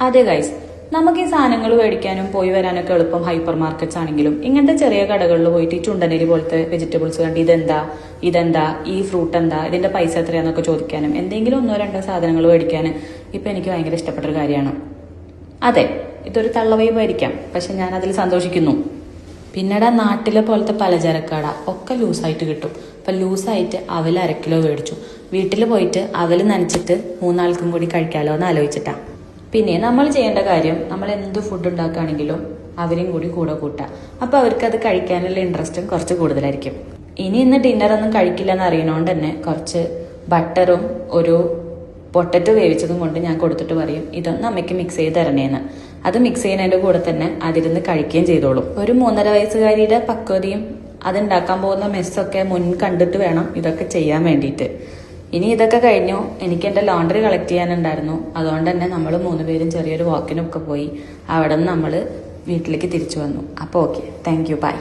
അതെ ഗൈസ്, നമുക്ക് ഈ സാധനങ്ങൾ മേടിക്കാനും പോയി വരാനൊക്കെ എളുപ്പം ഹൈപ്പർ മാർക്കറ്റ്സ് ആണെങ്കിലും ഇങ്ങനത്തെ ചെറിയ കടകളിൽ പോയിട്ട് ഈ ചുണ്ടനരി പോലത്തെ വെജിറ്റബിൾസ് കണ്ട് ഇതെന്താ ഈ ഫ്രൂട്ട് എന്താ ഇതിന്റെ പൈസ എത്രയാന്നൊക്കെ ചോദിക്കാനും എന്തെങ്കിലും ഒന്നോ രണ്ടോ സാധനങ്ങൾ മേടിക്കാനും ഇപ്പൊ എനിക്ക് ഭയങ്കര ഇഷ്ടപ്പെട്ട ഒരു കാര്യമാണ്. അതെ, ഇതൊരു തള്ളവൈബായിരിക്കാം, പക്ഷെ ഞാൻ അതിൽ സന്തോഷിക്കുന്നു. പിന്നീട് നാട്ടിലെ പോലത്തെ പലചരക്കട ഒക്കെ ലൂസായിട്ട് കിട്ടും. അപ്പൊ ലൂസായിട്ട് അവൽ 1/2 കിലോ മേടിച്ചു. വീട്ടിൽ പോയിട്ട് അവൽ നനച്ചിട്ട് 3 ആൾക്കും കൂടി കഴിക്കാലോ എന്ന് ആലോചിച്ചിട്ടാ. പിന്നെ നമ്മൾ ചെയ്യേണ്ട കാര്യം, നമ്മൾ എന്ത് ഫുഡ് ഉണ്ടാക്കുകയാണെങ്കിലും അവരും കൂടി കൂടെ കൂട്ടാം. അപ്പൊ അവർക്ക് അത് കഴിക്കാനുള്ള ഇൻട്രസ്റ്റും കുറച്ച് കൂടുതലായിരിക്കും. ഇന്ന് ഡിന്നറൊന്നും കഴിക്കില്ല എന്ന് അറിയണോണ്ട് തന്നെ കുറച്ച് ബട്ടറും ഒരു പൊട്ടറ്റോ വേവിച്ചതും കൊണ്ട് ഞാൻ കൊടുത്തിട്ട് പറയും, ഇതൊന്ന് അമ്മയ്ക്ക് മിക്സ് ചെയ്ത് തരണേന്ന്. അത് മിക്സ് ചെയ്യുന്നതിന്റെ കൂടെ തന്നെ അതിരുന്ന് കഴിക്കുകയും ചെയ്തോളും. ഒരു 3.5 വയസ്സുകാരിയുടെ പക്വതയും അതുണ്ടാക്കാൻ പോകുന്ന മെസ്സൊക്കെ മുൻ കണ്ടിട്ട് വേണം ഇതൊക്കെ ചെയ്യാൻ വേണ്ടിയിട്ട്. ഇതൊക്കെ കഴിഞ്ഞു. എനിക്ക് എൻ്റെ ലോണ്ടറി കളക്ട് ചെയ്യാനുണ്ടായിരുന്നു. അതുകൊണ്ട് തന്നെ നമ്മൾ 3 പേരും ചെറിയൊരു വാക്കിനൊക്കെ പോയി അവിടെ നിന്ന് നമ്മൾ വീട്ടിലേക്ക് തിരിച്ചു വന്നു. അപ്പോൾ ഓക്കെ, താങ്ക് യു, ബൈ.